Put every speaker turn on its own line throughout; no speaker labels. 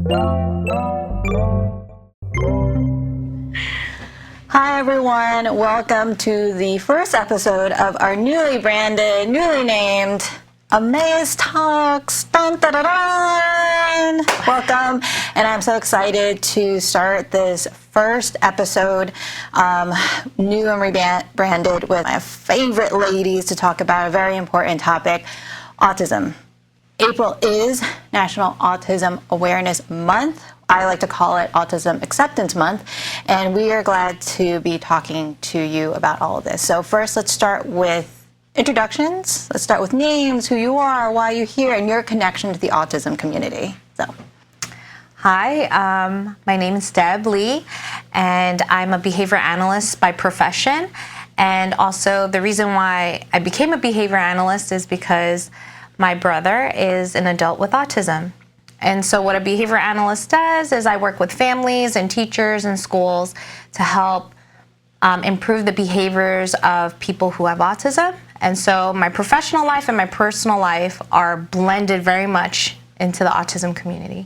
Hi everyone, welcome to the first episode of our newly branded, newly named EmmausTalks. Dun, dun, dun, dun. Welcome, and I'm so excited to start this first episode, new and rebranded, with my favorite ladies to talk about a very important topic, autism. April is National Autism Awareness Month. I like to call it Autism Acceptance Month, and we are glad to be talking to you about all of this. So first, let's start with introductions. Let's start with names, who you are, why you're here, and your connection to the autism community. So,
hi, my name is Deb Lee, and I'm a behavior analyst by profession. And also, the reason why I became a behavior analyst is because my brother is an adult with autism. And so what a behavior analyst does is I work with families and teachers and schools to help improve the behaviors of people who have autism. And so my professional life and my personal life are blended very much into the autism community.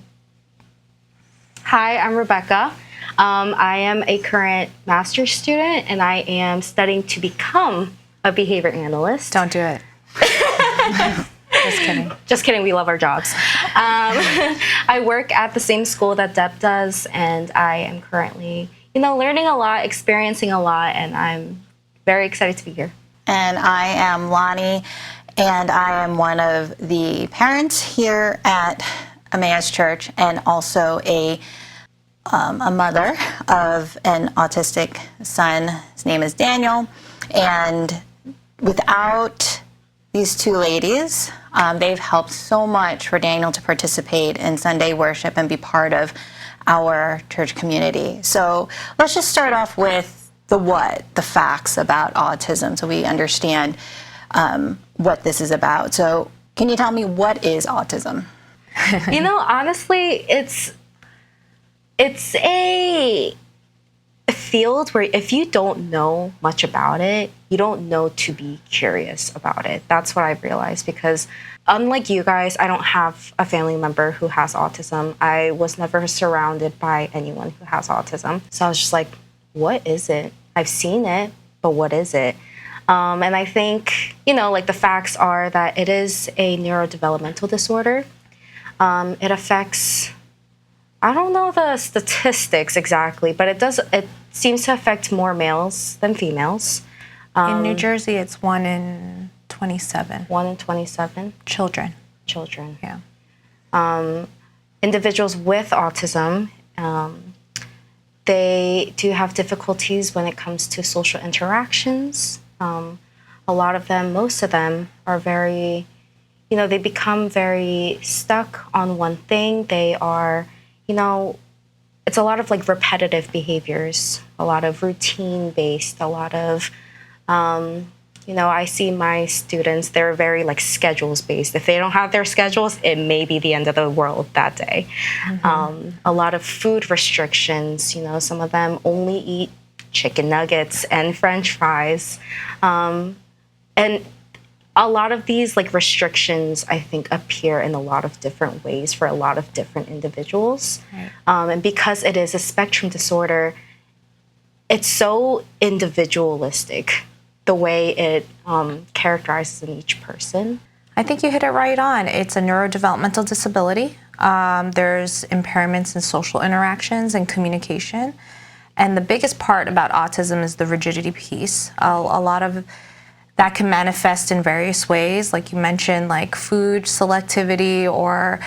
Hi, I'm Rebecca. I am a current master's student, and I am studying to become a behavior analyst.
Don't do it. Just kidding.
Just kidding, we love our jobs. I work at the same school that Deb does, and I am currently, learning a lot, experiencing a lot, and I'm very excited to be here.
and I am Lani, and I am one of the parents here at Emmaus Church, and also a mother of an autistic son. His name is Daniel, and without these two ladies, they've helped so much for Daniel to participate in Sunday worship and be part of our church community. So let's just start off with the facts about autism, so we understand what this is about. So can you tell me, what is autism?
Honestly, it's a field where if you don't know much about it, you don't know to be curious about it. That's what I've realized, because unlike you guys, I don't have a family member who has autism. I was never surrounded by anyone who has autism. So I was just like, what is it? I've seen it, but what is it? And I think, the facts are that it is a neurodevelopmental disorder. It affects, I don't know the statistics exactly, but it seems to affect more males than females.
In New Jersey, it's 1 in 27.
1 in 27?
Children.
Yeah. Individuals with autism, they do have difficulties when it comes to social interactions. A lot of them, most of them, are very, they become very stuck on one thing. They are, it's a lot of repetitive behaviors, a lot of routine-based, a lot of, I see my students, they're very schedules-based. If they don't have their schedules, it may be the end of the world that day. Mm-hmm. A lot of food restrictions, some of them only eat chicken nuggets and French fries. And a lot of these restrictions, I think, appear in a lot of different ways for a lot of different individuals. Right. And because it is a spectrum disorder, it's so individualistic, the way it characterizes in each person.
I think you hit it right on. It's a neurodevelopmental disability. There's impairments in social interactions and communication. And the biggest part about autism is the rigidity piece. A lot of that can manifest in various ways, like you mentioned, like food selectivity, or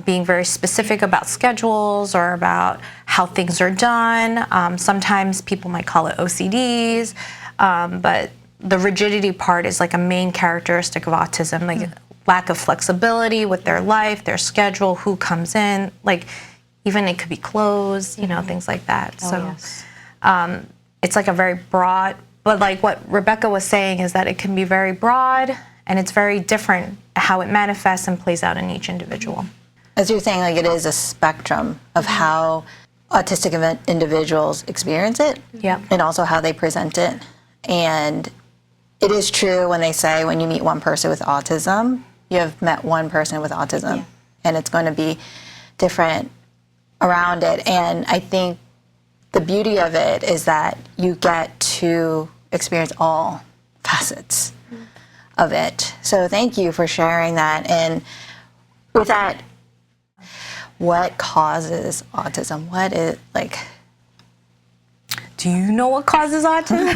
being very specific about schedules or about how things are done. Sometimes people might call it OCDs, but the rigidity part is a main characteristic of autism, lack of flexibility with their life, their schedule, who comes in, even it could be closed, things like that. Yes. It's a very broad, but what Rebecca was saying is that it can be very broad, and it's very different how it manifests and plays out in each individual.
As you're saying, it is a spectrum of how autistic individuals experience it, and also how they present it. And it is true when they say when you meet one person with autism, you have met one person with autism, and it's going to be different around it. And I think the beauty of it is that you get to experience all facets of it. So thank you for sharing that. And with that, what causes autism? What is, like...
Do you know what causes autism?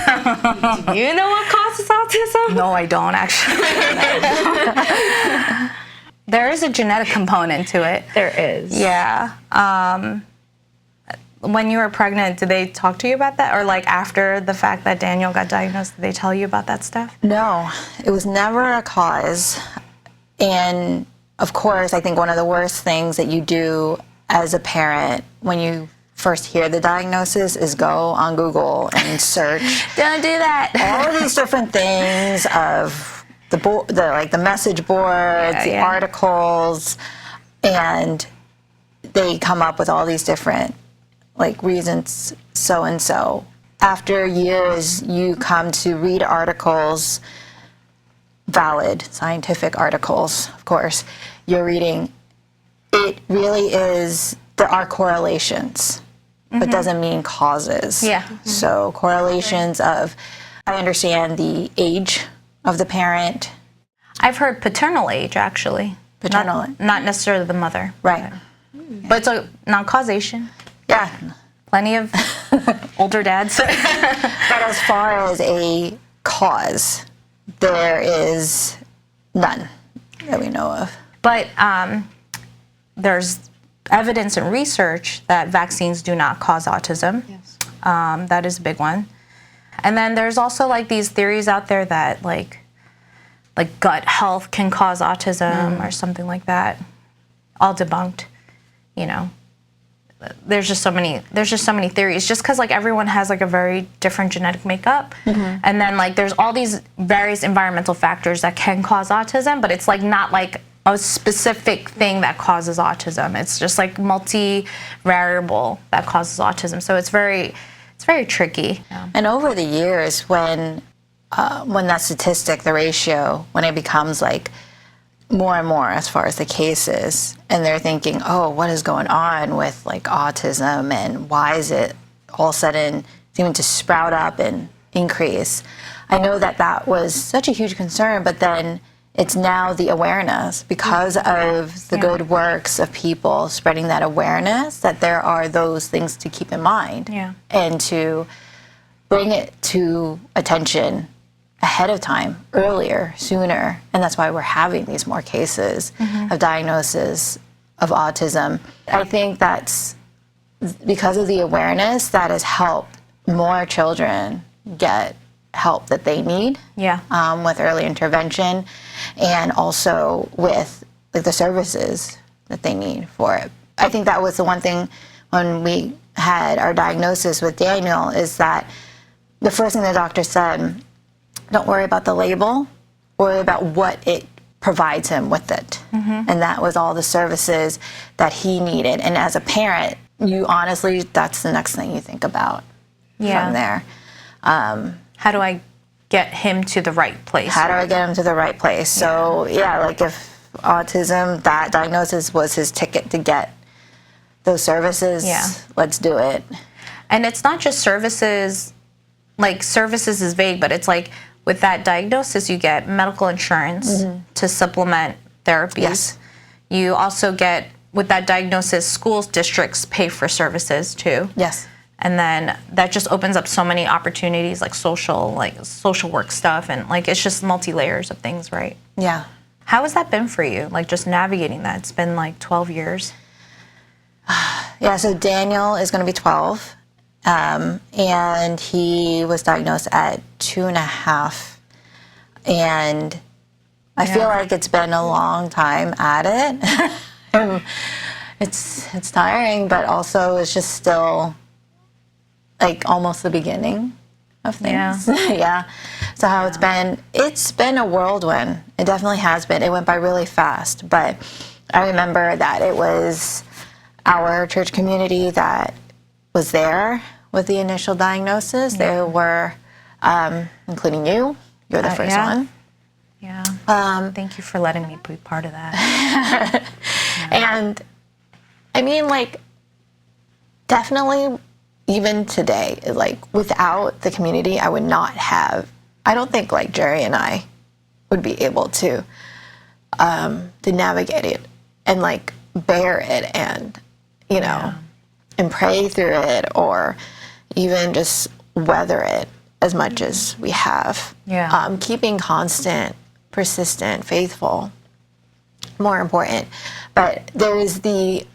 Do you know what causes autism?
No, I don't actually. There is a genetic component to it.
There is.
Yeah. When you were pregnant, did they talk to you about that? Or like after the fact that Daniel got diagnosed, did they tell you about that stuff?
No, it was never a cause. And of course, I think one of the worst things that you do as a parent when you first hear the diagnosis is go on Google and search.
Don't do that.
All of these different things of the message boards, the articles, and they come up with all these different reasons so and so. After years, you come to read articles, valid scientific articles, of course. You're reading. It really is. There are correlations, but doesn't mean causes.
Yeah.
So correlations of, I understand the age of the parent.
I've heard paternal age, actually.
Paternal.
Not necessarily the mother.
Right.
But it's a non-causation.
Yeah.
Plenty of older dads.
But as far as a cause, there is none that we know of.
But there's evidence and research that vaccines do not cause autism.
Yes.
That is a big one. And then there's also these theories out there that like gut health can cause autism or something like that. All debunked, There's just so many theories just because everyone has a very different genetic makeup. And then there's all these various environmental factors that can cause autism, but it's not a specific thing that causes autism. It's just multi-variable that causes autism. So it's very tricky. Yeah.
And over the years, when that statistic, the ratio, when it becomes more and more as far as the cases, and they're thinking, oh, what is going on with autism, and why is it all of a sudden seeming to sprout up and increase? I know that was such a huge concern, but then it's now the awareness because of the good works of people spreading that awareness that there are those things to keep in mind and to bring it to attention ahead of time, earlier, sooner. And that's why we're having these more cases of diagnosis of autism. I think that's because of the awareness that has helped more children get help that they need with early intervention, and also with the services that they need for it. I think that was the one thing when we had our diagnosis with Daniel, is that the first thing the doctor said, don't worry about the label, worry about what it provides him with it. And that was all the services that he needed. And as a parent, you honestly, that's the next thing you think about from there.
How do I get him to the right place?
How do I get him to the right place? So, if autism, that diagnosis was his ticket to get those services, let's do it.
And it's not just services, services is vague, but it's with that diagnosis, you get medical insurance to supplement therapies.
Yes.
You also get, with that diagnosis, schools, districts pay for services too.
Yes.
And then that just opens up so many opportunities, social work stuff, and it's just multi-layers of things, right?
Yeah.
How has that been for you? Just navigating that? It's been 12 years.
Yeah, so Daniel is going to be 12, and he was diagnosed at 2.5. And I feel like it's been a long time at it. It's tiring, but also it's just still almost the beginning of things. Yeah. So how it's been a whirlwind. It definitely has been. It went by really fast, but I remember that it was our church community that was there with the initial diagnosis. There were, including you. You're the first one.
Yeah. Thank you for letting me be part of that.
And I mean, definitely, even today, like without the community, I would not have. I don't think like Jerry and I would be able to navigate it and like bear it and and pray through it, or even just weather it as much as we have.
Yeah.
Keeping constant, persistent, faithful, more important. But there is the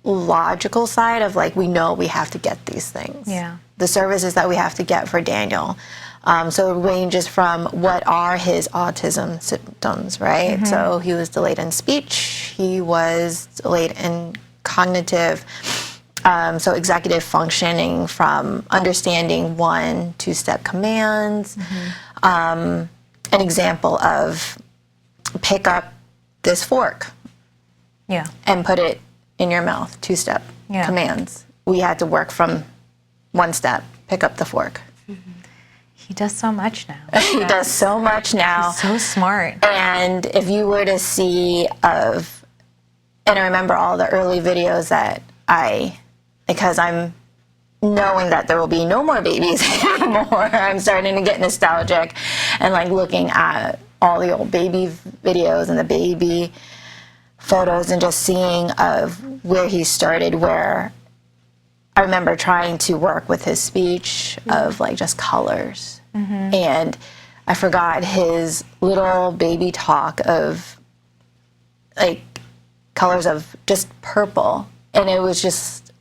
logical side of like, we know we have to get these things.
Yeah.
The services that we have to get for Daniel. So it ranges from what are his autism symptoms, right?
Mm-hmm.
So he was delayed in speech, he was delayed in cognitive, so executive functioning, from understanding 1 2-step commands.
Mm-hmm.
An example of pick up this fork
Yeah.
and put it in your mouth, 2-step
Yeah.
commands. We had to work from 1 step, pick up the fork.
He does so much now.
He does so much now.
He's so smart.
And if you were to see and I remember all the early videos that because I'm knowing that there will be no more babies anymore, I'm starting to get nostalgic and like looking at all the old baby videos and the baby photos and just seeing of where he started, where I remember trying to work with his speech of like just colors. Mm-hmm. And I forgot his little baby talk of like colors of just purple. And it was just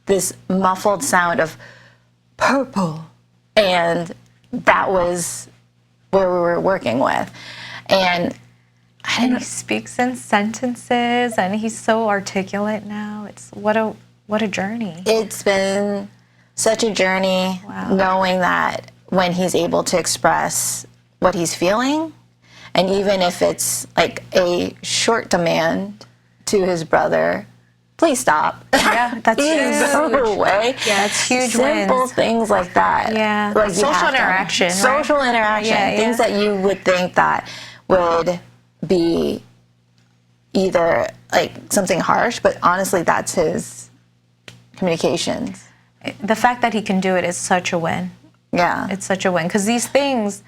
this muffled sound of purple. And that was where we were working with. And
And he speaks in sentences, and he's so articulate now. It's what a journey.
it's been such a journey.
Wow.
Knowing that when he's able to express what he's feeling, and even if it's like a short demand to his brother, please stop.
Yeah, that's
Please go
huge.
away.
Yeah, it's huge
Simple
wins.
things like that.
Yeah.
Like you
Social
have to-
interaction, right?
Social interaction.
Yeah,
Things
yeah.
that you would think that would be either like something harsh, but honestly, that's his communications.
The fact that he can do it is such a win.
Yeah.
It's such a win, because these things,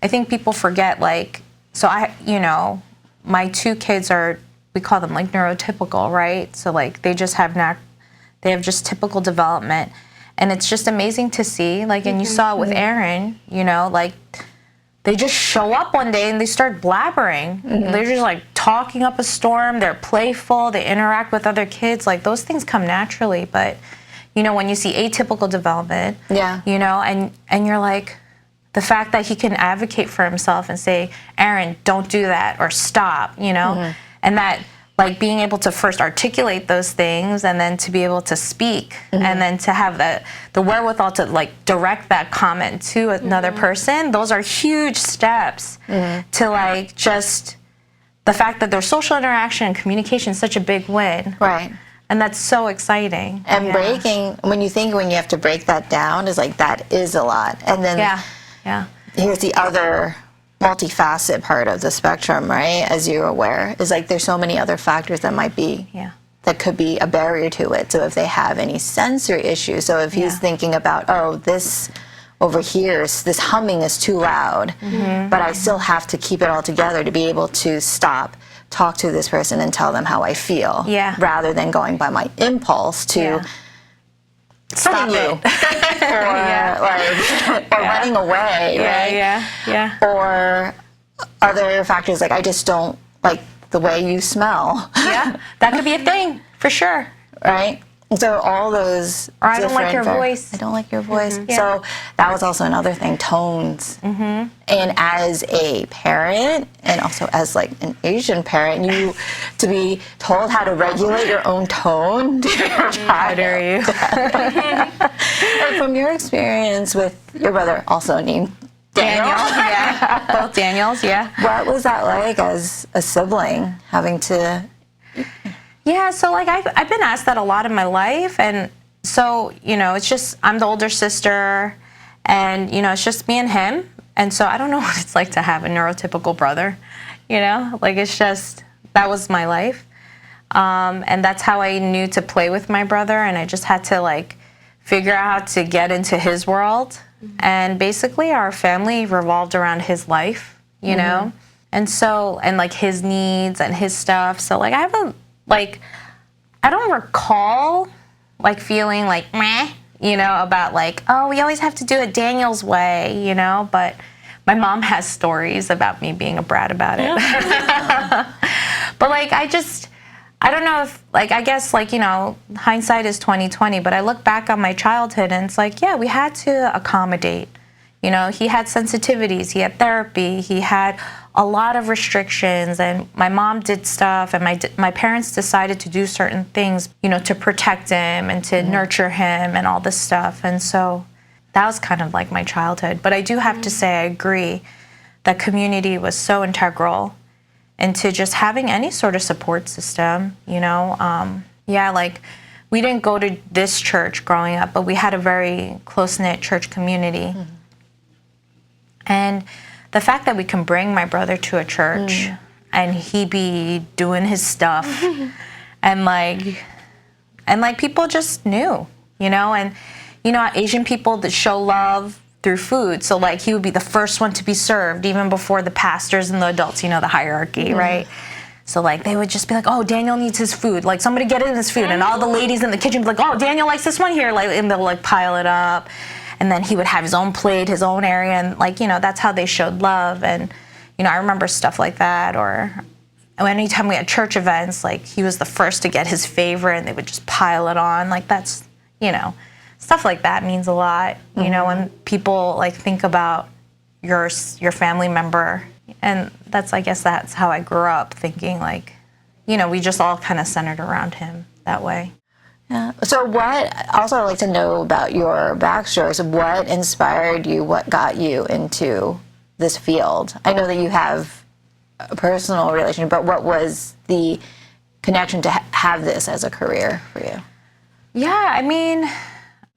I think people forget. Like, so my 2 kids are, we call them like neurotypical, right? So like they just have they have just typical development, and it's just amazing to see. Like, and you saw it with Aaron, like they just show up one day and they start blabbering.
Mm-hmm.
They're just like talking up a storm. They're playful. They interact with other kids. Like those things come naturally, but when you see atypical development,
Yeah.
and you're like, the fact that he can advocate for himself and say, Aaron, don't do that, or stop,
Mm-hmm.
and that like being able to first articulate those things, and then to be able to speak,
Mm-hmm.
and then to have the wherewithal to like direct that comment to another person, those are huge steps to like just the fact that their social interaction and communication is such a big win.
Right.
And that's so exciting.
And
Yeah.
breaking, when you have to break that down, is like, that is a lot. And then
Yeah.
here's the other multifaceted part of the spectrum, right? As you're aware, is like there's so many other factors that might be,
Yeah.
that could be a barrier to it. So if they have any sensory issues, so if he's
Yeah.
thinking about, oh, this over here, this humming is too loud, but I still have to keep it all together to be able to stop, talk to this person and tell them how I feel,
Yeah.
rather than going by my impulse to
Yeah.
stop you, or running away, right?
Yeah.
Or other factors like, I just don't like the way you smell,
Yeah, that could be a thing for sure.
right? So all those,
Or I don't like your
different
voice.
I don't like your voice.
Yeah.
So that was also another thing, tones. And as a parent, and also as like an Asian parent, you to be told how to regulate your own tone to your child.
How dare you?
And from your experience with your brother, also named Daniel,
Yeah, both Daniels, yeah.
what was that like as a sibling, having to?
Yeah, so like I've been asked that a lot in my life, and so it's just I'm the older sister, and it's just me and him, and so I don't know what it's like to have a neurotypical brother, like it's just that was my life. And that's how I knew to play with my brother, and I just had to like figure out how to get into his world. And basically our family revolved around his life, you know? And so, and like his needs and his stuff. So like I don't recall like feeling like meh, you know, about like, oh, we always have to do it Daniel's way, you know? But my mom has stories about me being a brat about it. But like I don't know if, like, I guess, like, you know, hindsight is 20/20, but I look back on my childhood and it's like, yeah, we had to accommodate. You know, he had sensitivities, he had therapy, he had a lot of restrictions, and my mom did stuff, and my parents decided to do certain things, you know, to protect him and to nurture him and all this stuff. And so that was kind of like my childhood. But I do have to say, I agree that community was so integral into just having any sort of support system, you know. Yeah, like we didn't go to this church growing up, but we had a very close-knit church community. And the fact that we can bring my brother to a church and he be doing his stuff and like people just knew, you know. And you know, Asian people that show love through food. So like he would be the first one to be served even before the pastors and the adults, you know, the hierarchy, right? So like they would just be like, oh, Daniel needs his food. Like somebody get in his food. And all the ladies in the kitchen would be like, oh, Daniel likes this one here. Like, and they'll like pile it up. And then he would have his own plate, his own area. And like, you know, that's how they showed love. And, you know, I remember stuff like that. Or anytime we had church events, like he was the first to get his favorite and they would just pile it on. Like that's, you know, stuff like that means a lot, you know, when people like think about your family member. And that's, I guess that's how I grew up thinking, like, you know, we just all kind of centered around him that way.
Yeah. So also I'd like to know about your backstory. So what inspired you? What got you into this field? I know that you have a personal relationship, but what was the connection to have this as a career for you?
Yeah, I mean,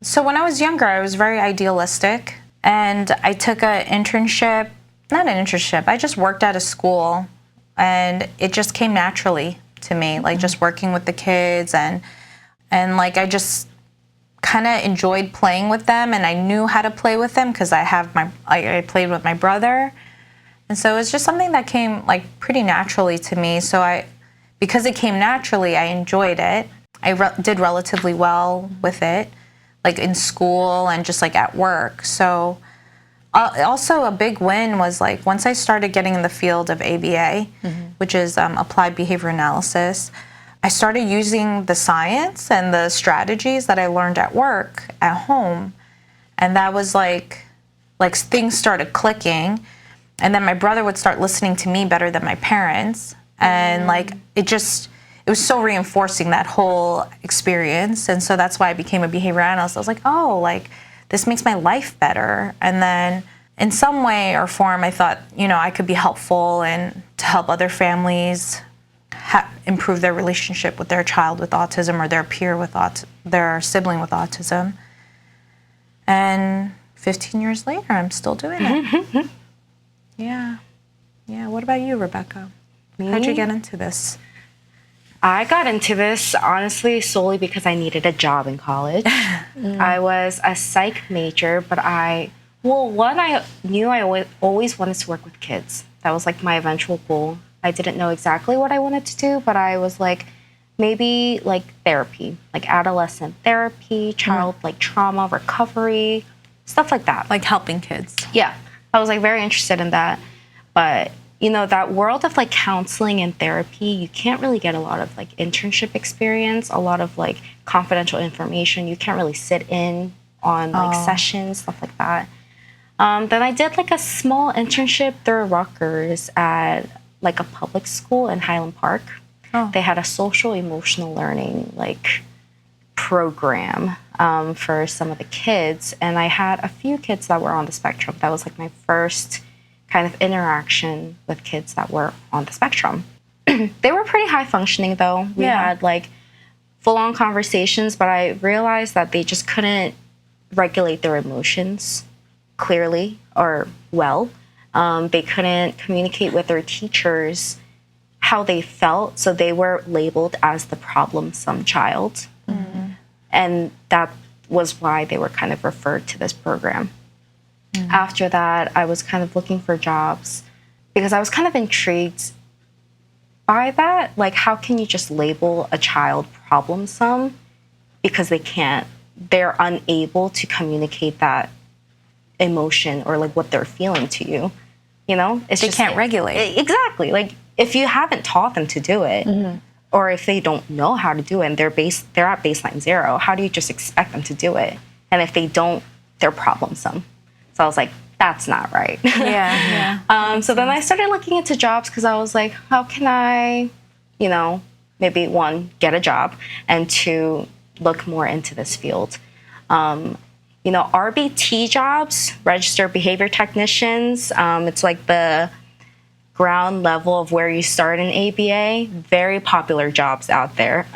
so when I was younger, I was very idealistic, and I took an internship, not an internship, I just worked at a school, and it just came naturally to me, like just working with the kids, and like I just kind of enjoyed playing with them, and I knew how to play with them because I played with my brother, and so it was just something that came like pretty naturally to me. So because it came naturally, I enjoyed it. I did relatively well with it, like in school and just like at work. So also a big win was like once I started getting in the field of ABA, which is applied behavior analysis, I started using the science and the strategies that I learned at work at home. And that was like things started clicking. And then my brother would start listening to me better than my parents. And like it was so reinforcing, that whole experience. And so that's why I became a behavior analyst. I was like, oh, like this makes my life better. And then in some way or form, I thought, you know, I could be helpful and to help other families improve their relationship with their child with autism or their peer with their sibling with autism. And 15 years later, I'm still doing it. Yeah. What about you, Rebecca? How'd you get into this?
I got into this, honestly, solely because I needed a job in college. I was a psych major, but I knew I always wanted to work with kids. That was like my eventual goal. I didn't know exactly what I wanted to do, but I was like, maybe like therapy, like adolescent therapy, child like trauma recovery, stuff like that.
Like helping kids.
Yeah, I was like very interested in that. But you know, that world of like counseling and therapy, you can't really get a lot of like internship experience, a lot of like confidential information. You can't really sit in on like sessions, stuff like that. Then I did like a small internship through Rutgers at like a public school in Highland Park. They had a social emotional learning like program for some of the kids. And I had a few kids that were on the spectrum. That was like my first kind of interaction with kids that were on the spectrum. They were pretty high functioning though. We had like full-on conversations, but I realized that they just couldn't regulate their emotions clearly or well. They couldn't communicate with their teachers how they felt. So they were labeled as the problem-sum child. And that was why they were kind of referred to this program. After that, I was kind of looking for jobs because I was kind of intrigued by that. Like, how can you just label a child problem-sum because they're unable to communicate that emotion or like what they're feeling to you, you know?
They can't regulate.
Exactly. Like, if you haven't taught them to do it, or if they don't know how to do it and they're at baseline 0, how do you just expect them to do it? And if they don't, they're problem-sum. So I was like, that's not right. So then I started looking into jobs because I was like, how can I, you know, maybe 1, get a job, and 2, look more into this field. You know, RBT jobs, registered behavior technicians, it's like the ground level of where you start in ABA. Very popular jobs out there.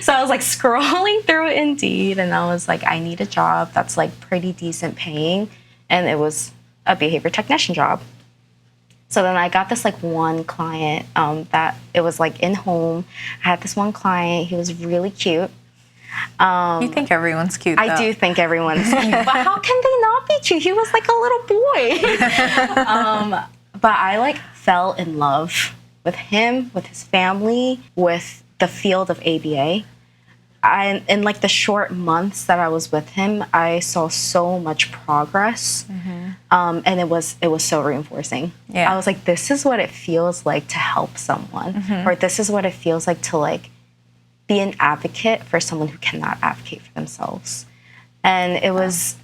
So I was like scrolling through Indeed, and I was like, I need a job that's like pretty decent paying, and it was a behavior technician job. So then I got this like one client that it was like in home. I had this one client. He was really cute.
You think everyone's cute, though.
I do think everyone's cute, but how can they not be cute? He was like a little boy. But I like fell in love with him, with his family, with the field of ABA. In like the short months that I was with him, I saw so much progress, and it was so reinforcing.
Yeah.
I was like, this is what it feels like to help someone, or this is what it feels like to like be an advocate for someone who cannot advocate for themselves. And it was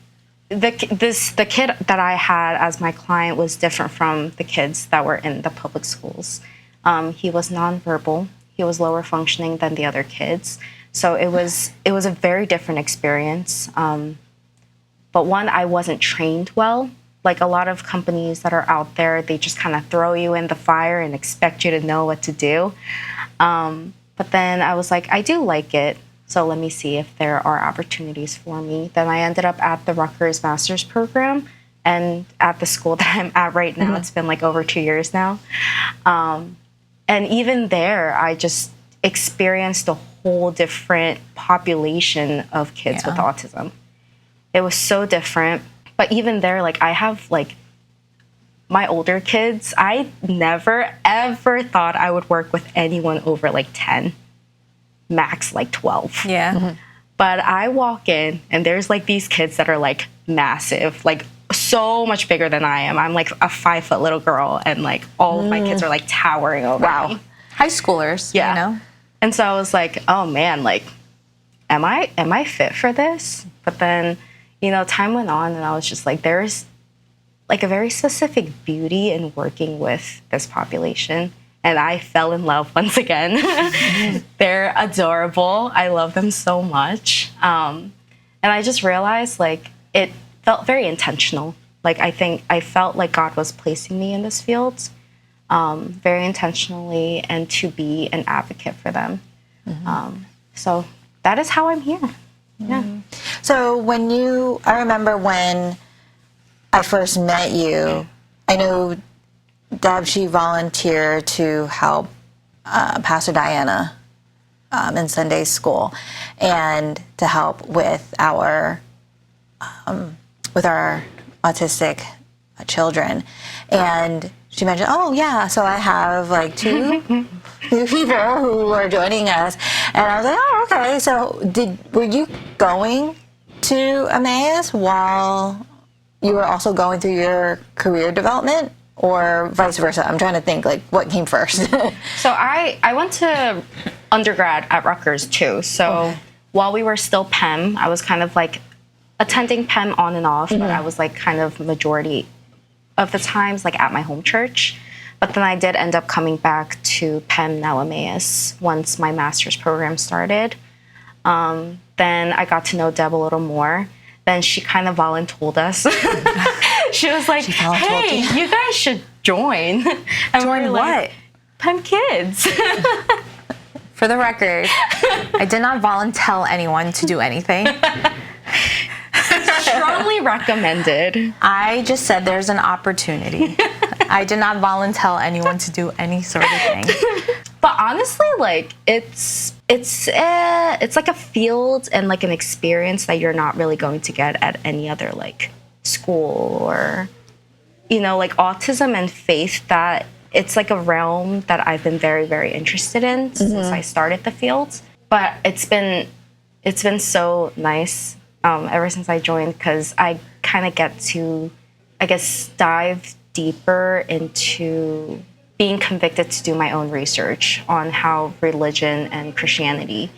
the kid that I had as my client was different from the kids that were in the public schools. He was nonverbal. He was lower functioning than the other kids. So it was a very different experience. But one, I wasn't trained well. Like a lot of companies that are out there, they just kind of throw you in the fire and expect you to know what to do. But then I was like, I do like it, so let me see if there are opportunities for me. Then I ended up at the Rutgers Master's Program and at the school that I'm at right now. It's been like over 2 years now. And even there, I just experienced a whole different population of kids with autism. It was so different. But even there, like I have like my older kids, I never, ever thought I would work with anyone over like 10, max like 12.
Yeah.
But I walk in and there's like these kids that are like massive, like so much bigger than I am. I'm like a 5-foot little girl and like all of my kids are like towering over me.
High schoolers, you know?
And so I was like, oh man, like, am I fit for this? But then, you know, time went on and I was just like, there's like a very specific beauty in working with this population. And I fell in love once again. They're adorable. I love them so much. And I just realized like it felt very intentional. Like I think I felt like God was placing me in this field very intentionally and to be an advocate for them. So that is how I'm here. Yeah.
So I remember when I first met you, I know Deb, she volunteered to help Pastor Diana in Sunday school and to help with our autistic children. And she mentioned, oh yeah, so I have like 2 new people who are joining us. And I was like, oh, okay. So were you going to Emmaus while you were also going through your career development, or vice versa? I'm trying to think, like, what came first?
So I went to undergrad at Rutgers too. So while we were still PEM, I was kind of like attending PEM on and off, but I was like kind of majority of the times like at my home church. But then I did end up coming back to PEM, now Emmaus, once my master's program started. Then I got to know Deb a little more. Then she kind of voluntold us. She was like, hey, you guys should join. And
Join what?
Like, PEM Kids.
For the record, I did not volunteer anyone to do anything.
Strongly recommended.
I just said there's an opportunity. I did not volunteer anyone to do any sort of thing.
But honestly, like it's like a field and like an experience that you're not really going to get at any other like school or, you know, like autism and faith, that it's like a realm that I've been very, very interested in since I started the field. But it's been so nice ever since I joined, because I kind of get to, I guess, dive deeper into being convicted to do my own research on how religion and Christianity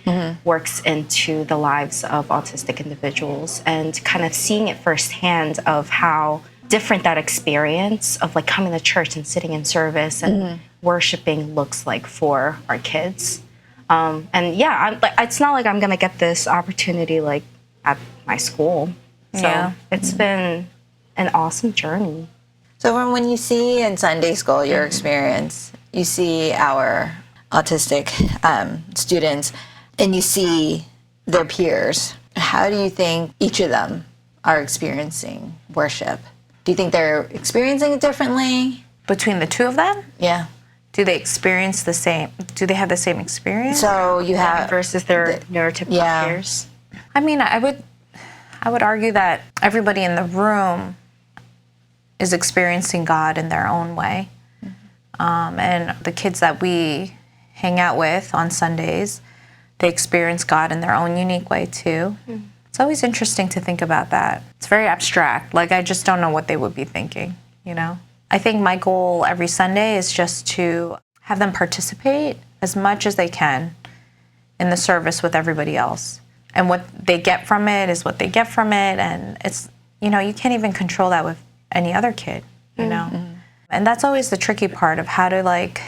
works into the lives of autistic individuals, and kind of seeing it firsthand of how different that experience of like coming to church and sitting in service and worshiping looks like for our kids. And yeah, it's not like I'm gonna get this opportunity like at my school. So it's been an awesome journey.
So when you see in Sunday school your experience, you see our autistic students, and you see their peers, how do you think each of them are experiencing worship? Do you think they're experiencing it differently?
Between the two of them?
Yeah.
Do they experience the same? Do they have the same experience?
So you have
Versus their neurotypical peers?
I mean, I would argue that everybody in the room is experiencing God in their own way. And the kids that we hang out with on Sundays, they experience God in their own unique way too. It's always interesting to think about that. It's very abstract. Like, I just don't know what they would be thinking, you know? I think my goal every Sunday is just to have them participate as much as they can in the service with everybody else. And what they get from it is what they get from it. And it's, you know, you can't even control that with any other kid, you know? And that's always the tricky part of how to like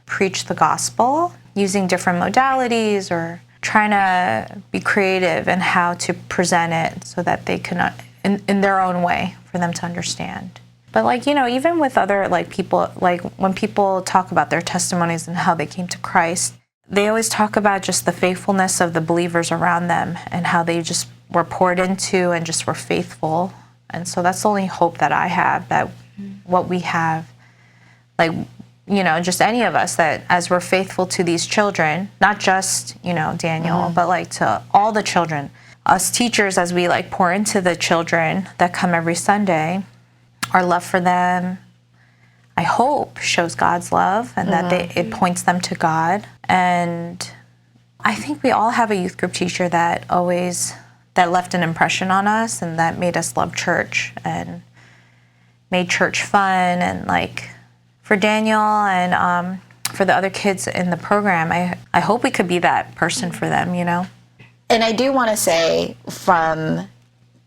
preach the gospel using different modalities, or trying to be creative in how to present it so that they can, in their own way, for them to understand. But like, you know, even with other like people, like when people talk about their testimonies and how they came to Christ, they always talk about just the faithfulness of the believers around them and how they just were poured into and just were faithful. And so that's the only hope that I have, that what we have, like, you know, just any of us, that as we're faithful to these children, not just, you know, Daniel, but like to all the children, us teachers, as we like pour into the children that come every Sunday, our love for them, I hope, shows God's love, and that it points them to God. And I think we all have a youth group teacher that left an impression on us, and that made us love church and made church fun. And like for Daniel and for the other kids in the program, I hope we could be that person for them, you know?
And I do want to say, from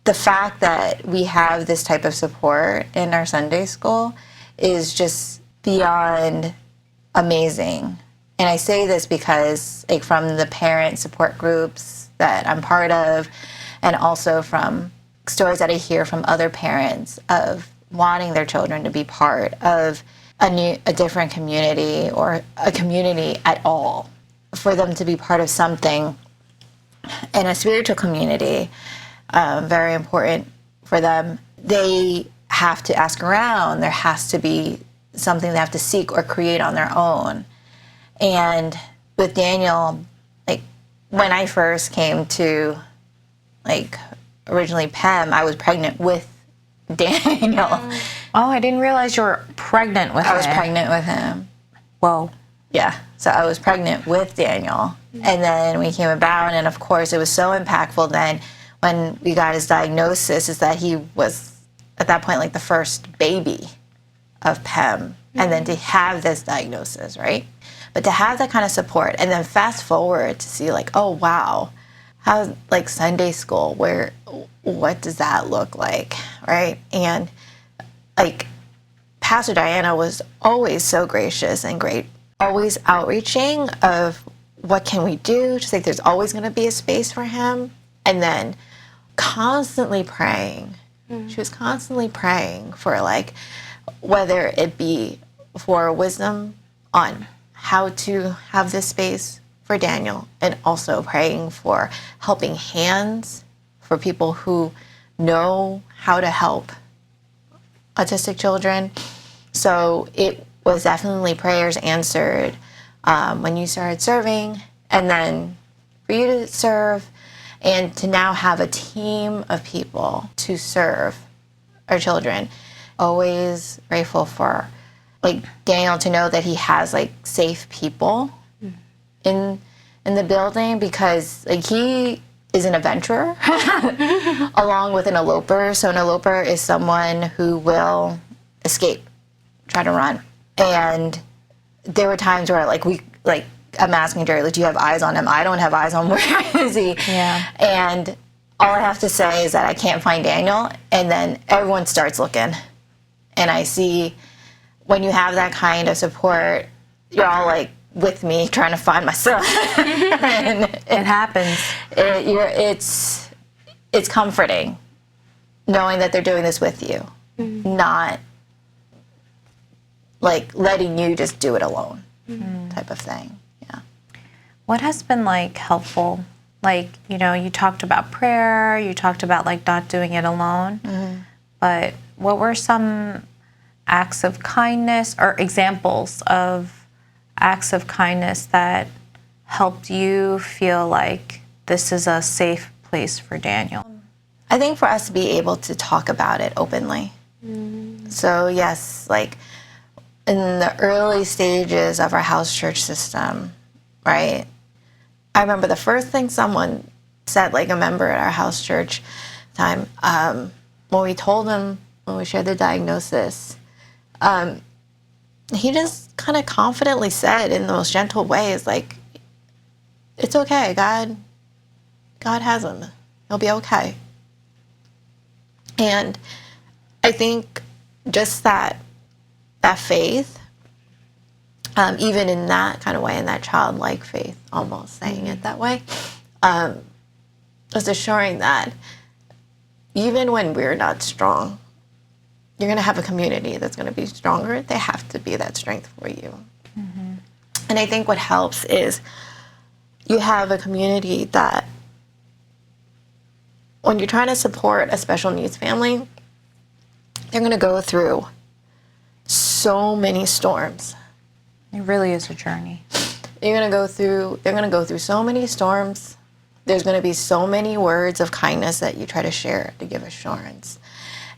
the fact that we have this type of support in our Sunday school is just beyond amazing. And I say this because, like, from the parent support groups that I'm part of, and also from stories that I hear from other parents of wanting their children to be part of a different community, or a community at all, for them to be part of something in a spiritual community, very important for them. They have to ask around. There has to be something they have to seek or create on their own. And with Daniel, like, when I first came to, like, originally PEM, I was pregnant with Daniel.
Oh, I didn't realize you were pregnant with him.
I was pregnant with him.
Whoa.
Yeah, so I was pregnant with Daniel. And then we came about, and of course it was so impactful then when we got his diagnosis, is that he was, at that point, like the first baby of PEM. And then to have this diagnosis, right? But to have that kind of support, and then fast forward to see, like, oh wow, how, like, Sunday school, what does that look like, right? And like, Pastor Diana was always so gracious and great, always outreaching of what can we do. Just like, there's always going to be a space for him. And then constantly praying. She was constantly praying for, like, whether it be for wisdom on how to have this space for Daniel, and also praying for helping hands for people who know how to help autistic children, So it was definitely prayers answered when you started serving, and then for you to serve, and to now have a team of people to serve our children. Always grateful for like Daniel to know that he has like safe people in the building, because like he is an adventurer along with an eloper. So an eloper is someone who will escape, try to run. And there were times where I'm asking Jerry, like, do you have eyes on him? I don't have eyes on him. Where is he?
Yeah.
And all I have to say is that I can't find Daniel, and then everyone starts looking. And I see when you have that kind of support, you're all like with me trying to find my son. And
It happens.
It's comforting knowing that they're doing this with you, not like letting you just do it alone type of thing. Yeah.
What has been like helpful? Like, you know, you talked about prayer, you talked about like not doing it alone, but what were some acts of kindness or examples of acts of kindness that helped you feel like this is a safe place for Daniel?
I think for us to be able to talk about it openly. So yes, like in the early stages of our house church system, right? I remember the first thing someone said, like a member at our house church time, when we told him, when we shared the diagnosis, he just kind of confidently said in the most gentle ways, like, it's okay, God has him. He'll be okay. And I think just that faith, even in that kind of way, in that childlike faith, almost saying it that way, was assuring that even when we're not strong, you're going to have a community that's going to be stronger. They have to be that strength for you. And I think what helps is you have a community that when you're trying to support a special needs family, they're going to go through so many storms.
It really is a journey.
They're going to go through so many storms. There's going to be so many words of kindness that you try to share to give assurance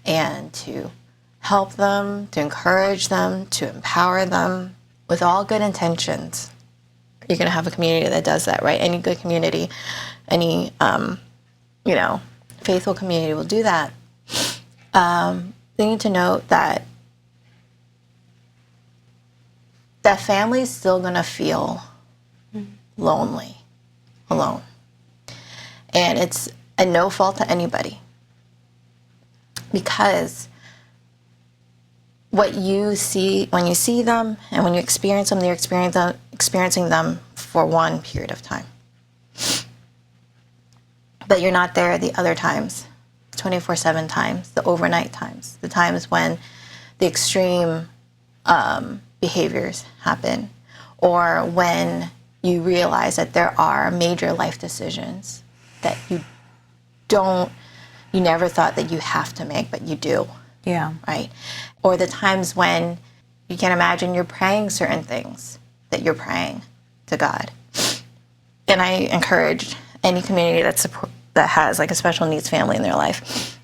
and to help them, to encourage them, to empower them with all good intentions. You're going to have a community that does that, right? Any good community, any, faithful community will do that. They need to note that that family is still going to feel lonely, alone. And it's a no fault to anybody. Because what you see, when you see them and when you experience them, they're experiencing them for one period of time. But you're not there the other times, 24/7 times, the overnight times, the times when the extreme behaviors happen, or when you realize that there are major life decisions that you never thought that you have to make, but you do.
Yeah.
Right? Or the times when you can't imagine you're praying certain things that you're praying to God. And I encourage any community that has like a special needs family in their life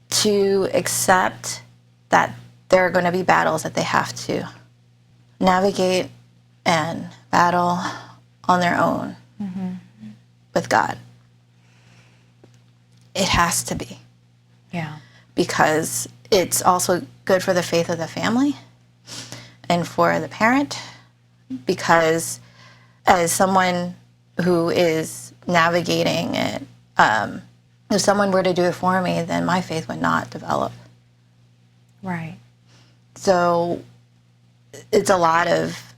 to accept that there are going to be battles that they have to navigate and battle on their own with God. It has to be.
Yeah.
Because it's also good for the faith of the family and for the parent, because as someone who is navigating it, if someone were to do it for me, then my faith would not develop.
Right.
So it's a lot of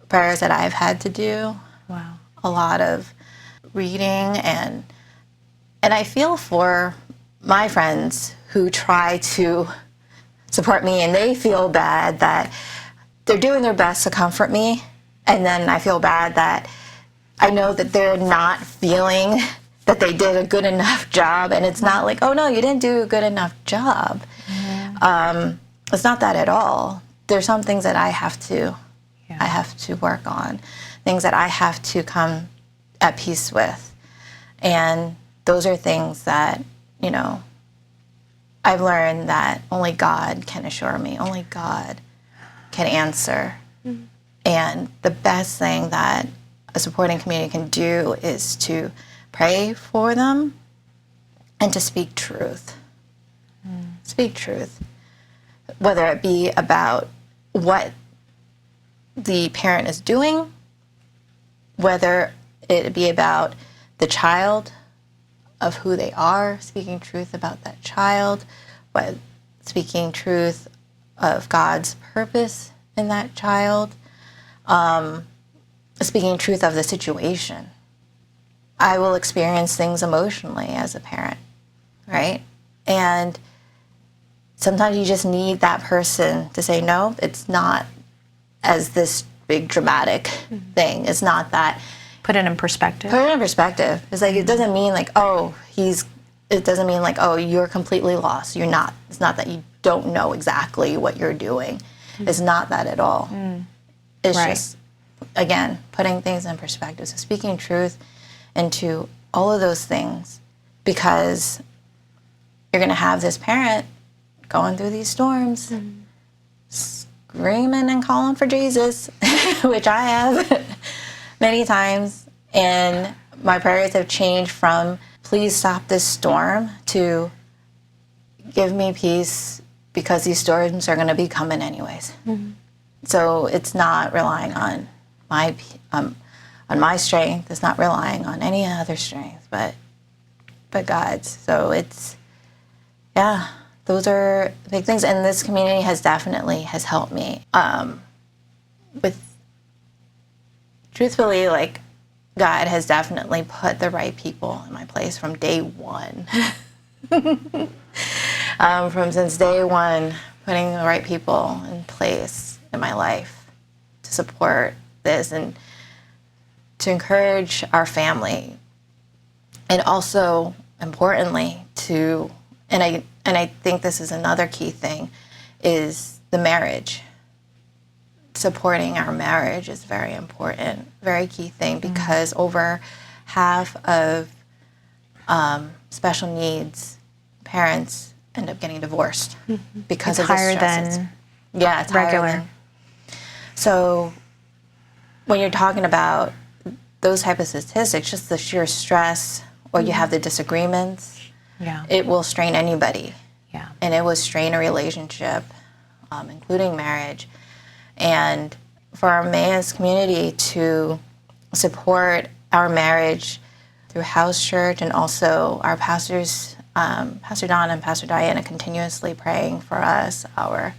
prayers that I've had to do.
Wow.
A lot of reading, and I feel for my friends who try to support me, and they feel bad that they're doing their best to comfort me, and then I feel bad that I know that they're not feeling that they did a good enough job, and it's not like, oh no, you didn't do a good enough job. It's not that at all. There's some things that I have to work on, things that I have to come at peace with. And those are things that, I've learned that only God can assure me, only God can answer. Mm-hmm. And the best thing that a supporting community can do is to pray for them and to speak truth. Speak truth. Whether it be about what the parent is doing, whether it be about the child, of who they are, speaking truth about that child, speaking truth of God's purpose in that child, speaking truth of the situation. I will experience things emotionally as a parent, right? And sometimes you just need that person to say, no, it's not as this big dramatic thing. It's not that.
Put it in perspective.
Put it in perspective. It's like, it doesn't mean like, it doesn't mean like, oh, you're completely lost. You're not. It's not that you don't know exactly what you're doing. It's not that at all. It's just, again, putting things in perspective. So speaking truth into all of those things, because you're going to have this parent going through these storms, screaming and calling for Jesus, which I have many times. And my prayers have changed from, please stop this storm, to give me peace because these storms are going to be coming anyways. So it's not relying on my strength. It's not relying on any other strength, but God's. So it's, those are big things. And this community has helped me with, truthfully, like, God has definitely put the right people in my place from day one. Since day one, putting the right people in place in my life to support this and to encourage our family. And also, importantly, and I think this is another key thing, is the marriage. Supporting our marriage is very important, very key thing, because over half of special needs parents end up getting divorced because of the
higher
stresses.
than
it's
regular.
Higher than. So when you're talking about those type of statistics, just the sheer stress, or you have the disagreements, it will strain anybody. And it will strain a relationship, including marriage. And for our Emmaus community to support our marriage through house church, and also our pastors, Pastor Don and Pastor Diana, continuously praying for us, our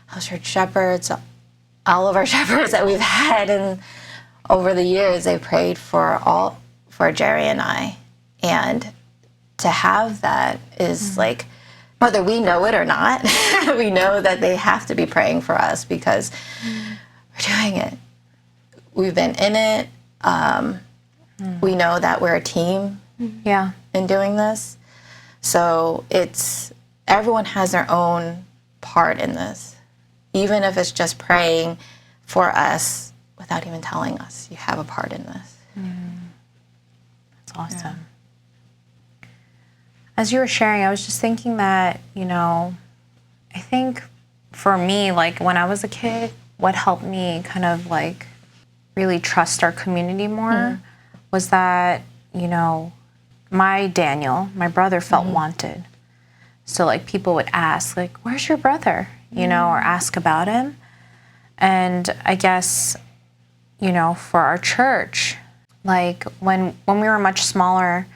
house church shepherds, all of our shepherds that we've had, and over the years they prayed for Jerry and I. And to have that is like, whether we know it or not, we know that they have to be praying for us, because we're doing it. We've been in it. We know that we're a team in doing this. So everyone has their own part in this. Even if it's just praying for us without even telling us, you have a part in this.
That's awesome. Yeah. As you were sharing, I was just thinking that, I think for me, like when I was a kid, what helped me kind of like really trust our community more was that, my brother felt wanted. So like people would ask, like, where's your brother? Or ask about him. And I guess, for our church, like when we were much smaller,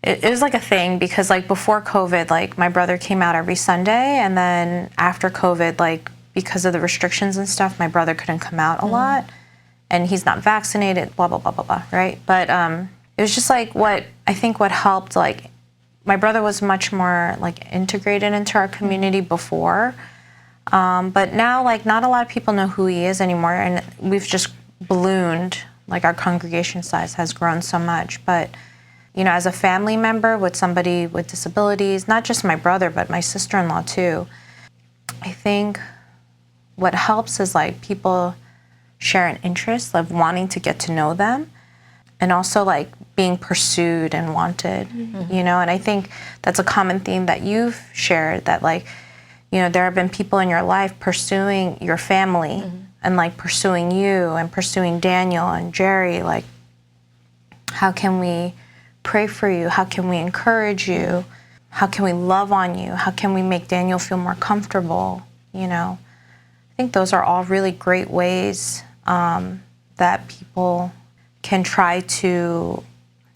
it was like a thing, because like before COVID, like my brother came out every Sunday, and then after COVID, like because of the restrictions and stuff, my brother couldn't come out a lot, and he's not vaccinated, blah, blah, blah, blah, blah, right? But it was just like what helped, like my brother was much more like integrated into our community before, but now like not a lot of people know who he is anymore, and we've just ballooned, like our congregation size has grown so much, but as a family member with somebody with disabilities, not just my brother, but my sister-in-law too, I think what helps is like people share an interest of wanting to get to know them, and also like being pursued and wanted, and I think that's a common theme that you've shared, that like, there have been people in your life pursuing your family and like pursuing you and pursuing Daniel and Jerry, like, how can we pray for you? How can we encourage you? How can we love on you? How can we make Daniel feel more comfortable? I think those are all really great ways that people can try to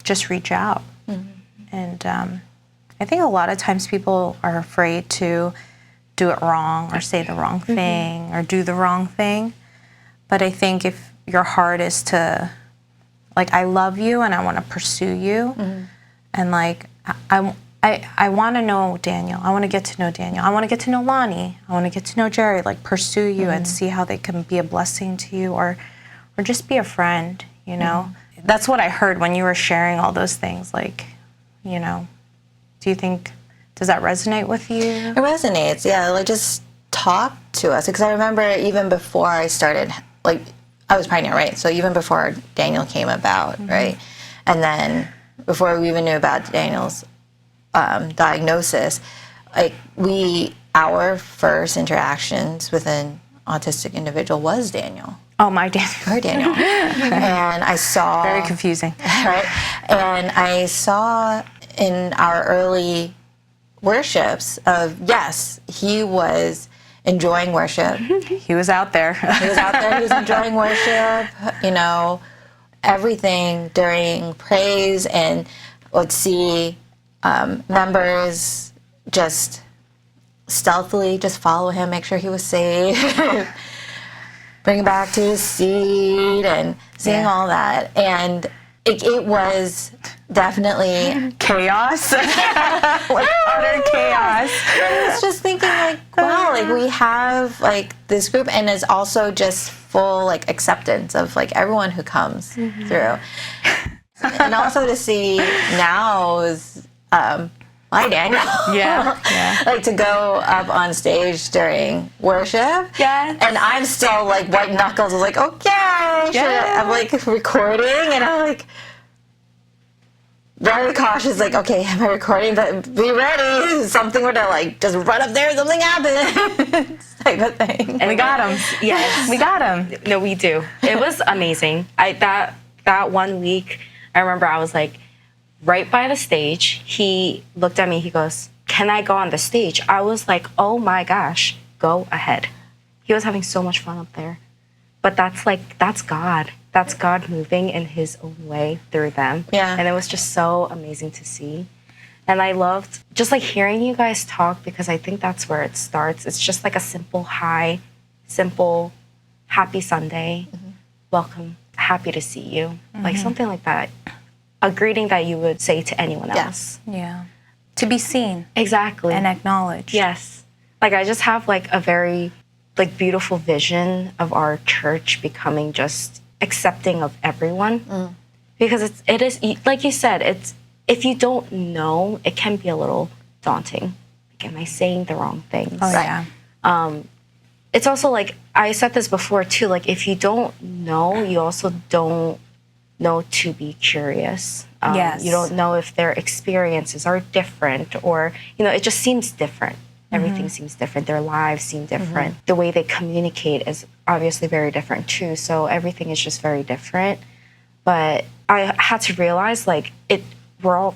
just reach out. And I think a lot of times people are afraid to do it wrong or say the wrong thing or do the wrong thing. But I think if your heart is to, like, I love you and I want to pursue you, and like, I want to know Daniel. I want to get to know Daniel. I want to get to know Lani. I want to get to know Jerry. Like, pursue you and see how they can be a blessing to you, or just be a friend. That's what I heard when you were sharing all those things. Like, do you think, does that resonate with you?
It resonates, yeah. Like, just talk to us, because I remember even before I started, like, I was pregnant, right? So even before Daniel came about, right? And then before we even knew about Daniel's diagnosis, like, our first interactions with an autistic individual was Daniel.
Oh, my Daniel.
Her Daniel. And I saw...
Very confusing.
Right? And I saw in our early worships of, yes, he was enjoying worship.
He was out there.
He was out there. He was enjoying worship, everything during praise, and would see members just stealthily just follow him, make sure he was safe, bring him back to his seat, and seeing all that. And it was definitely
chaos. Like, utter chaos.
I was just thinking, like, wow, like, we have, like, this group, and it's also just full, like, acceptance of, like, everyone who comes through. And also to see now is my Daniel.
Yeah.
Like, to go up on stage during worship.
Yes.
And I'm still, like, white knuckles. I was like, okay.
Yeah.
I'm, like, recording, and I'm, like, very cautious, like, okay, am I recording? But be ready. If something were to, like, just run up there, something happens, type of thing.
And we got him.
Yes.
We got him.
No, we do. It was amazing. That 1 week, I remember I was like, right by the stage, he looked at me, he goes, can I go on the stage? I was like, oh my gosh, go ahead. He was having so much fun up there. But that's God. That's God moving in his own way through them.
Yeah.
And it was just so amazing to see. And I loved just like hearing you guys talk, because I think that's where it starts. It's just like a simple hi, simple happy Sunday, welcome, happy to see you. Like something like that. A greeting that you would say to anyone else.
Yeah. To be seen.
Exactly.
And acknowledged.
Yes. Like, I just have like a very like beautiful vision of our church becoming just accepting of everyone. Because it is like you said, it's, if you don't know, it can be a little daunting. Like, am I saying the wrong things?
Oh, yeah.
It's also like, I said this before too, like, if you don't know, you also don't know to be curious.
Yes.
You don't know if their experiences are different, or, it just seems different. Everything seems different. Their lives seem different. The way they communicate is obviously very different too. So everything is just very different. But I had to realize, like, we're all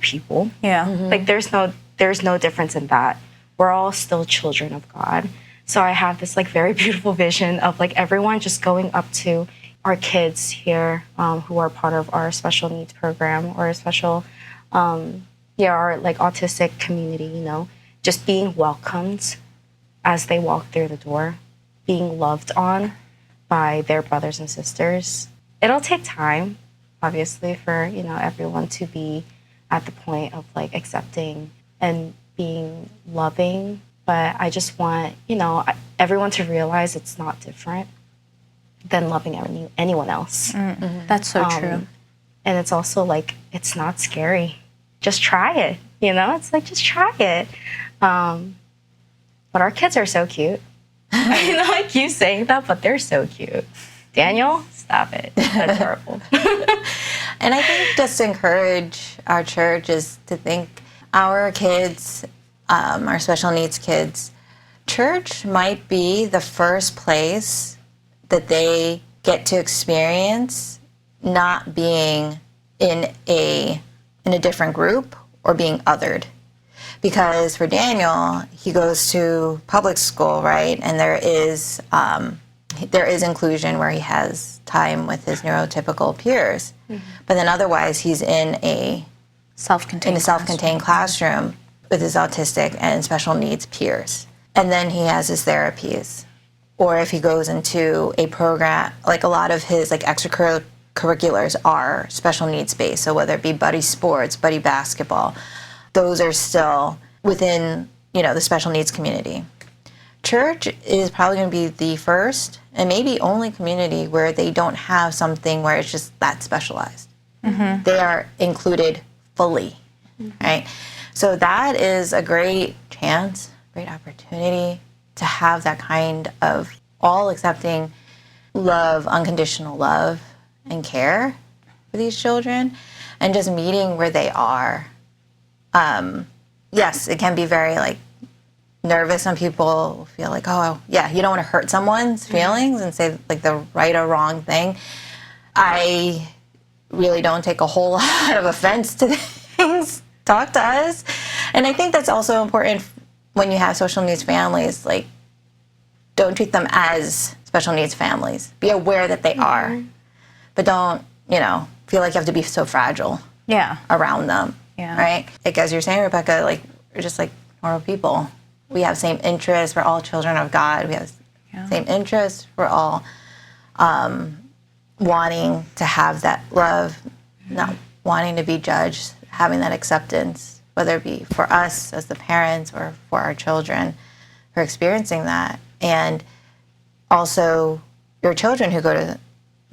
people.
Yeah.
Like, there's no difference in that. We're all still children of God. So I have this like very beautiful vision of like everyone just going up to our kids here who are part of our special needs program, or a special, our like autistic community, just being welcomed as they walk through the door, being loved on by their brothers and sisters. It'll take time, obviously, for, everyone to be at the point of like accepting and being loving. But I just want, everyone to realize it's not different than loving anyone else.
That's so true.
And it's also like, it's not scary. Just try it. You know, it's like, just try it. But our kids are so cute. I know I keep saying that, but they're so cute. Daniel, stop it. That's horrible.
And I think just to encourage our church is to think our kids, our special needs kids, church might be the first place that they get to experience not being in a different group or being othered. Because for Daniel, he goes to public school, right? And there is inclusion where he has time with his neurotypical peers. Mm-hmm. But then otherwise, he's in a self-contained classroom with his autistic and special needs peers. And then he has his therapies. Or if he goes into a program, like a lot of his like extracurriculars are special needs based. So whether it be buddy sports, buddy basketball, those are still within, the special needs community. Church is probably going to be the first and maybe only community where they don't have something where it's just that specialized. Mm-hmm. They are included fully, right? So that is a great chance, great opportunity to have that kind of all-accepting love, unconditional love and care for these children, and just meeting where they are. Yes, it can be very nervous. Some people feel like, oh yeah, you don't want to hurt someone's feelings and say like the right or wrong thing. I really don't take a whole lot of offense to things. Talk to us. And I think that's also important when you have social needs families. Like, don't treat them as special needs families. Be aware that they are, but don't, feel like you have to be so fragile around them. Yeah. Right? Like, as you're saying, Rebecca, we're just like normal people. We have same interests. We're all children of God. We have same interests. We're all wanting to have that love, not wanting to be judged, having that acceptance, whether it be for us as the parents or for our children, for experiencing that. And also your children who go to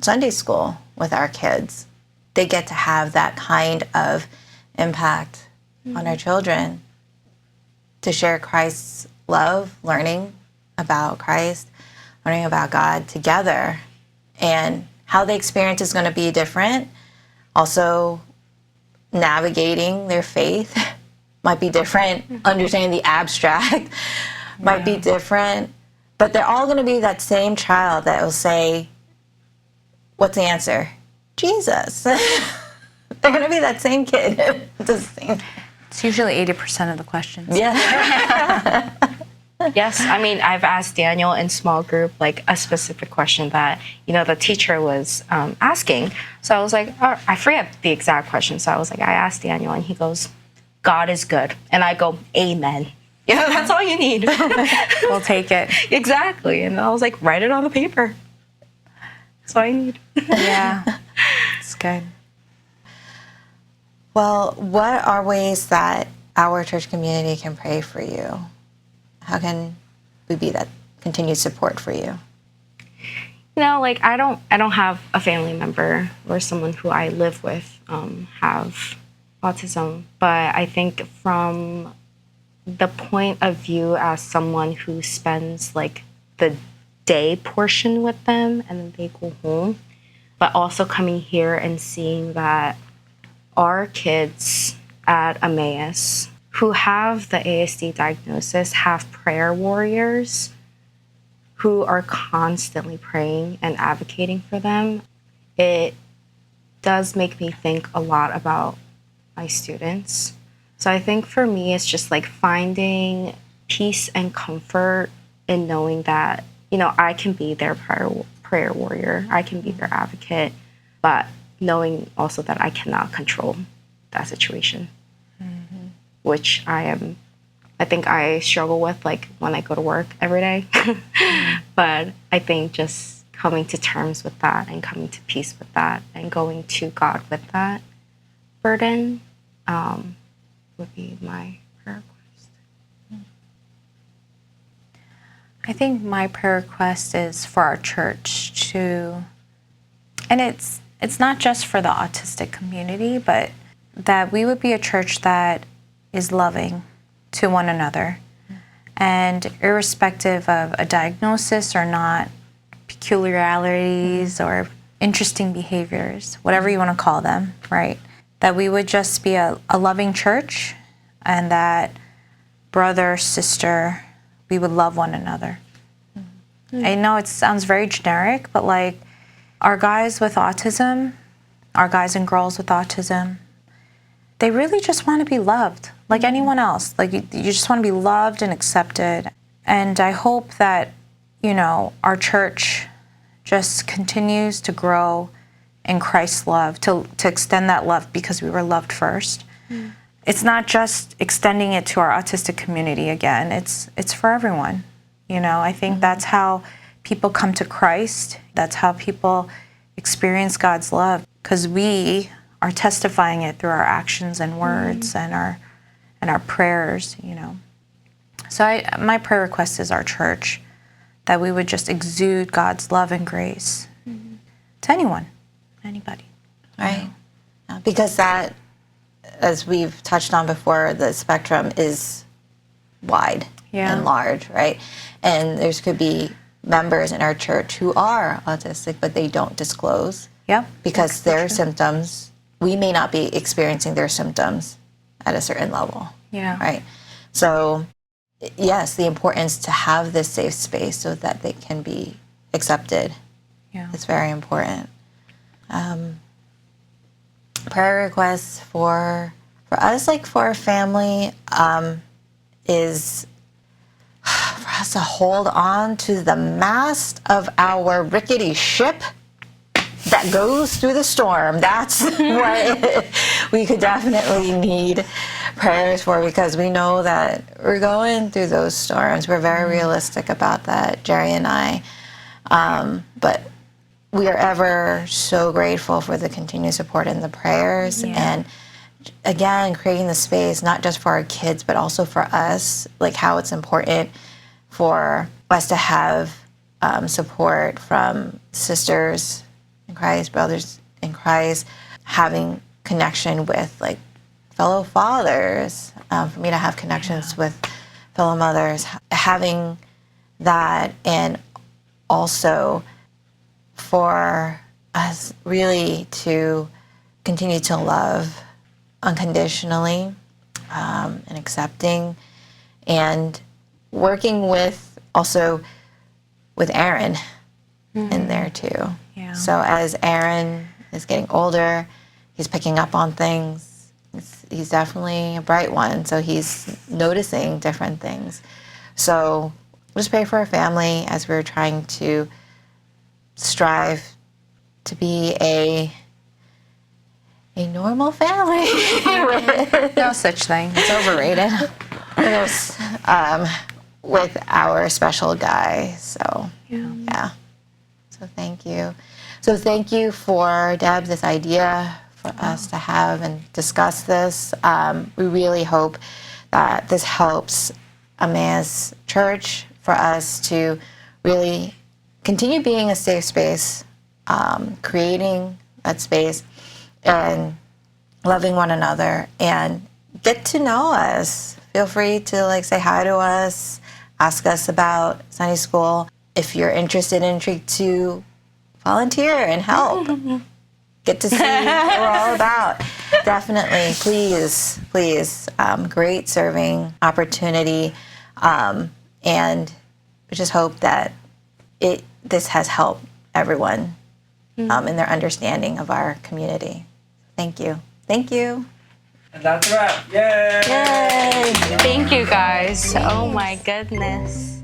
Sunday school with our kids, they get to have that kind of impact on our children to share Christ's love, learning about Christ, learning about God together. And how the experience is going to be different. Also, navigating their faith might be different. Understanding the abstract might be different. But they're all going to be that same child that will say, what's the answer? Jesus. They're going to be that same kid.
It's usually 80% of the questions.
Yeah.
Yes, I mean, I've asked Daniel in small group, a specific question that, the teacher was asking. So I was like, oh, I forget the exact question. So I was like, I asked Daniel and he goes, God is good. And I go, amen. That's all you need.
We'll take it.
Exactly. And I was like, write it on the paper. That's all I need.
Yeah, it's good.
Well, what are ways that our church community can pray for you? How can we be that continued support for you?
I don't have a family member or someone who I live with have autism, but I think from the point of view as someone who spends the day portion with them and then they go home, but also coming here and seeing that our kids at Emmaus who have the ASD diagnosis have prayer warriors who are constantly praying and advocating for them. It does make me think a lot about my students. So I think for me, it's just finding peace and comfort in knowing that, I can be their prayer warrior. I can be their advocate, but knowing also that I cannot control that situation. Which I think I struggle with when I go to work every day. But I think just coming to terms with that and coming to peace with that and going to God with that burden would be my prayer request.
I think my prayer request is for our church to, and it's it's not just for the autistic community, but that we would be a church that is loving to one another. And irrespective of a diagnosis or not, peculiarities or interesting behaviors, whatever you want to call them, right? That we would just be a loving church, and that brother, sister, we would love one another. I know it sounds very generic, but like our guys with autism, our guys and girls with autism, they really just want to be loved like anyone else. Like you just want to be loved and accepted. And I hope that, our church just continues to grow in Christ's love, to extend that love because we were loved first. It's not just extending it to our autistic community again. It's for everyone. I think that's how people come to Christ. That's how people experience God's love, because we are testifying it through our actions and words and our prayers. So my prayer request is our church, that we would just exude God's love and grace to anybody.
Right. Because that, as we've touched on before, the spectrum is wide and large, right? And there could be members in our church who are autistic, but they don't disclose.
Yeah.
Because their symptoms, we may not be experiencing their symptoms at a certain level.
Yeah.
Right. So, yes, the importance to have this safe space so that they can be accepted is very important. Prayer requests for us, like for our family, is for us to hold on to the mast of our rickety ship that goes through the storm. That's what we could definitely need prayers for, because we know that we're going through those storms. We're very realistic about that, Jerry and I. But we are ever so grateful for the continued support and the prayers. And again, creating the space, not just for our kids, but also for us, like how it's important for us to have support from sisters in Christ, brothers in Christ, having connection with like fellow fathers, for me to have connections with fellow mothers, having that, and also for us really to continue to love unconditionally and accepting, and working with also with Aaron in there too.
Yeah.
So as Aaron is getting older, he's picking up on things. He's definitely a bright one, so he's noticing different things. So just pray for our family as we're trying to strive to be a normal family.
No such thing. It's overrated.
With our special guy. So, yeah. So thank you. So thank you for, Deb, this idea for us to have and discuss this. We really hope that this helps Emmaus Church, for us to really continue being a safe space, creating that space, and loving one another, and get to know us. Feel free to say hi to us, ask us about Sunday school. If you're interested and intrigued to volunteer and help, get to see what we're all about. Definitely, please. Great serving opportunity, and we just hope that this has helped everyone in their understanding of our community. Thank you.
And that's a wrap. Yay!
Yay! Thank you guys. Oh my goodness.